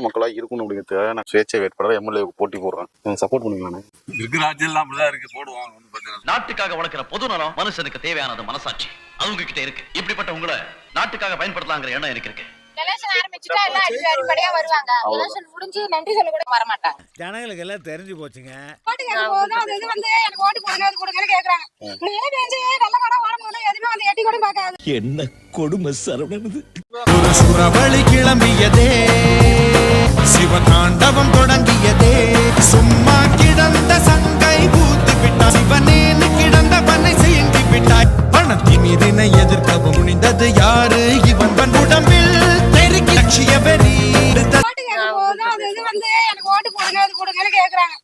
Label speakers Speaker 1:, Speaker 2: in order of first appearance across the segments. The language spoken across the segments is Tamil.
Speaker 1: மக்களா இருக்கணும் அப்படிங்கிறதுக்காக நான் சுயேட்சை வேட்பாளர் எம்எல்ஏவுக்கு போட்டி போடுறேன். சப்போர்ட் பண்ணுவீங்களா?
Speaker 2: இருக்கிற ஆட்சியெல்லாம் அப்படிதான் இருக்கு, போடுவாங்க.
Speaker 3: நாட்டுக்காக வளர்க்கிற பொது நலம் மனுஷனுக்கு தேவையானது மனசாட்சி. அது உங்ககிட்ட இருக்கு. இப்படிப்பட்ட உங்களை நாட்டுக்காக பயன்படுத்தலாங்கிற எண்ணம் எனக்கு இருக்கு.
Speaker 4: எலெக்ஷன் ஆரம்பிச்சுட்டா எல்லாம் அடிப்படையா வருவாங்க. எலெக்ஷன் முடிஞ்சு நன்றி சொல்ல கூட வர மாட்டாங்க.
Speaker 5: ஜனங்களுக்கு எல்லாம் தெரிஞ்சு போச்சுங்க.
Speaker 4: எனக்கு ஓட்டு கொடுங்க அது கொடுங்கன்னு கேக்குறாங்க. மழை பெஞ்சு நல்ல கடை ஓடும்போது எதுவுமே வந்து எட்டி கூட பார்க்காது.
Speaker 5: என்ன கொடுமை சரவணது. ஒரு சுரவழி கிளம்பியதே, சிவதாண்டவம் தொடங்கியதே, சும்மா கிடந்த சங்கை பூத்து விட்டாய், சிவனேன்னு கிடந்தவனை செய்தி விட்டாய். பணத்தின் இதனை எதிர்க்கவும் முடிந்தது யாரு? இவன் உடம்பில் தெருக்கி லட்சிய வெறி.
Speaker 4: எனக்கு ஓட்டு கொடுங்க அது கொடுங்கன்னு கேக்குறாங்க.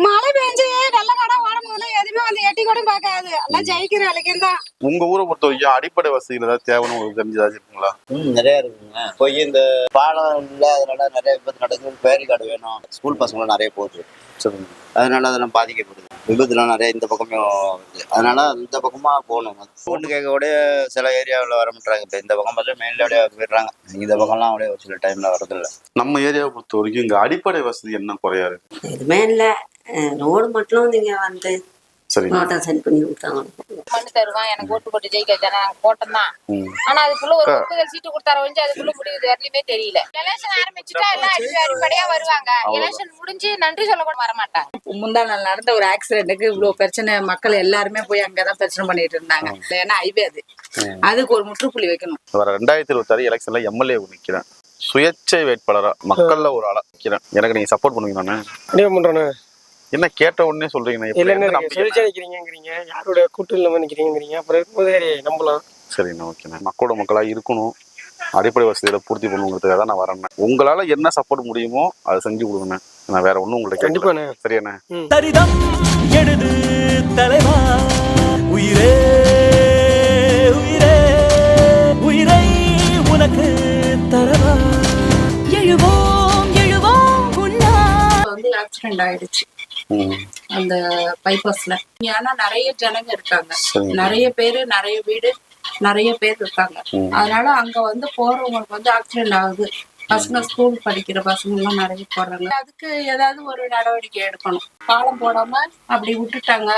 Speaker 4: மழை பெஞ்சு நல்ல கடை ஓடும்போது எதுவுமே வந்து எட்டி கூட பார்க்காது. எல்லாம் ஜெயிக்கிற வேலைக்கு தான்.
Speaker 1: உங்க ஊரை பொறுத்த வரைக்கும் அடிப்படை வசதிகள் ஏதாவது தேவைன்னு உங்களுக்கு தெரிஞ்சதா இருக்குங்களா?
Speaker 6: நிறைய இருக்குங்க. போய் இந்த பாலம் இல்லை, அதனால நிறைய விபத்து நடக்குது. பேரிகார்டு வேணும். ஸ்கூல் பசங்களும் நிறைய போகுது, அதனால அதெல்லாம் பாதிக்கப்படுது. விபத்துலாம் நிறைய இந்த பக்கமே வருது. அதனால இந்த பக்கமா போகணும். ஓட்டு கேட்க கூட சில ஏரியாவில் வர மாட்டாங்க. இப்போ இந்த பக்கம் பார்த்து மெயின்ல அப்படியே போயிடுறாங்க. இந்த பக்கம்லாம் அப்படியே ஒரு சில டைம்ல வரதில்லை.
Speaker 1: நம்ம ஏரியாவை பொறுத்த வரைக்கும் இங்க அடிப்படை வசதி என்ன குறையா இருக்கு?
Speaker 7: எதுவுமே இல்லை. ரோடு மட்டும் நீங்க வந்து
Speaker 1: சரி
Speaker 7: செட் பண்ணி கொடுத்தாங்க.
Speaker 4: மண்ணு தருவான், எனக்கு ஓட்டு போட்டு ஜெயிக்க வச்சாங்க போட்டோம் தான். ஆனா அதுக்குள்ள ஒரு ஒப்புதல் சீட்டு கொடுத்தார வந்து அதுக்குள்ள முடியுது வரலையுமே தெரியல. எலெக்ஷன் ஆரம்பிச்சுட்டா எல்லாம் அடிப்படையா வருவாங்க. எலெக்ஷன் முடிஞ்சு நன்றி சொல்ல கூட வர மாட்டாங்க.
Speaker 8: முந்தா நாள் நடந்த ஒரு ஆக்சிடென்ட்டுக்கு இவ்வளவு பிரச்சனை, மக்கள் எல்லாருமே போய் அங்கதான் பிரச்சனை பண்ணிட்டு இருந்தாங்க. ஏன்னா ஹைவே அதுக்கு ஒரு முற்றுப்புள்ளி வைக்கணும்.
Speaker 1: வர 2026 எலெக்ஷன்ல எம்எல்ஏ நிக்கிறேன். சுயேட்சை வேட்பாளரா மக்கள்ல ஒரு ஆளா நிக்கிறேன். எனக்கு நீங்க சப்போர்ட் பண்ணுவீங்கண்ணே? என்ன கேட்ட உடனே சொல்றீங்க?
Speaker 9: யாரோட கூட்டு இல்லாம நிக்கிறீங்க? அப்புறம் இருக்கும்போது நம்பலாம்.
Speaker 1: சரிண்ணா, ஓகேண்ணா. மக்களோட மக்களா இருக்கணும், அடிப்படை வசதிகளை பூர்த்தி பண்ணுங்கிறதுக்காக தான் நான் வரேன். உங்களால என்ன சப்போர்ட் முடியுமோ அதை செஞ்சு கொடுங்கண்ணே. நான் வேற ஒண்ணும் உங்கள்ட்ட
Speaker 9: கண்டிப்பாண்ணே.
Speaker 1: சரியாண்ணே.
Speaker 5: சரிதம் எழுது தலைவா, உயிரே உயிரே உயிரை உனக்கு தரவா. எழுவோம் எழுவோம்
Speaker 8: வந்து ஆக்சிடென்ட் ஆயிடுச்சு அந்த பைபாஸ்ல. ஏன்னா நிறைய ஜனங்க இருக்காங்க, நிறைய பேரு, நிறைய வீடு, நிறைய பேர் இருக்காங்க. அதனால அங்க வந்து போறவங்களுக்கு வந்து ஆக்சிடென்ட் ஆகுது. பசங்க ஸ்கூல் படிக்கிற பசங்க எல்லாம் நிறைய போடுறாங்க. அதுக்கு ஏதாவது ஒரு நடவடிக்கை எடுக்கணும். பாலம் போடாம அப்படி விட்டுட்டாங்க.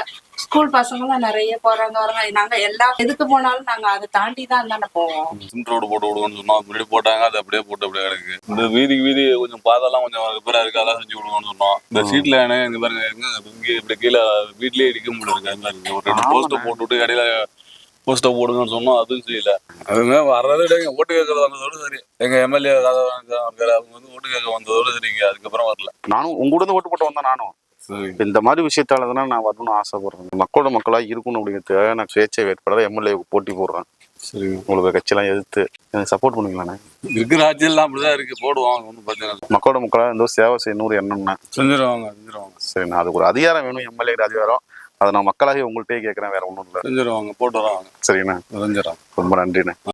Speaker 8: ஸ்கூல் பசங்க எல்லாம் நிறைய போறாங்க வராங்க. நாங்க எல்லா எதுக்கு போனாலும் நாங்க அதை தாண்டி தான் தானே போவோம்.
Speaker 2: ரோடு போட்டு விடுவோம்னு சொன்னோம், முன்னாடி போட்டாங்க, அது அப்படியே போட்டு அப்படியே கிடக்கு. இந்த வீதிக்கு வீதி கொஞ்சம் பாதெல்லாம் கொஞ்சம் ரிப்பேரா இருக்கு, அதெல்லாம் செஞ்சு விடுவோம்னு சொன்னோம். இந்த சீட்ல இங்க பாருங்க, இங்க இப்படி கீழே வீட்லயே இடிக்க முடியாது. ஒரு 2 போஸ்ட் போட்டு விட்டு இடையில போஸ்ட்டை போடுங்கன்னு சொன்னோம், அதுவும் செய்யல. அதுங்க வர்றதை எங்க ஓட்டு கேட்கறது வந்ததோட சரி. எங்க எம்எல்ஏ அவங்க வந்து ஓட்டு கேட்க வந்ததோட சரிங்க. அதுக்கப்புறம் வரல.
Speaker 1: நானும் உங்க கூட ஓட்டு போட்டு வந்தேன். நானும் இந்த மாதிரி விஷயத்தால தானே நான் வரணும்னு ஆசைப்படுறேன். மக்களோட மக்களா இருக்கணும் அப்படிங்கிறதுக்காக நான் சுயேட்சை வேட்பாளர் எம்எல்ஏவுக்கு போட்டி போடுறேன். சரி, உங்களுக்கு கட்சியெல்லாம் எதிர்த்து எனக்கு சப்போர்ட் பண்ணுவீங்களாண்ணே?
Speaker 2: இருக்கிற ஆட்சியெல்லாம் அப்படிதான் இருக்கு, போடுவாங்க. ஒன்றும் பிரச்சனை இல்லை.
Speaker 1: மக்களோட மக்களா இந்த சேவை செய்யணும்னு எண்ணம்னா
Speaker 2: செஞ்சிருவாங்க.
Speaker 1: சரிண்ணா, அதுக்கு ஒரு அதிகாரம் வேணும், எம்எல்ஏ அதிகாரம். அதை நான் மக்களாகி உங்கள்கிட்டயே கேட்கறேன், வேற ஒன்றும் இல்லை.
Speaker 2: செஞ்சிருவாங்க, போட்டு வராங்க.
Speaker 1: சரிண்ணா,
Speaker 2: செஞ்சிடறாங்க.
Speaker 1: ரொம்ப நன்றிண்ணே.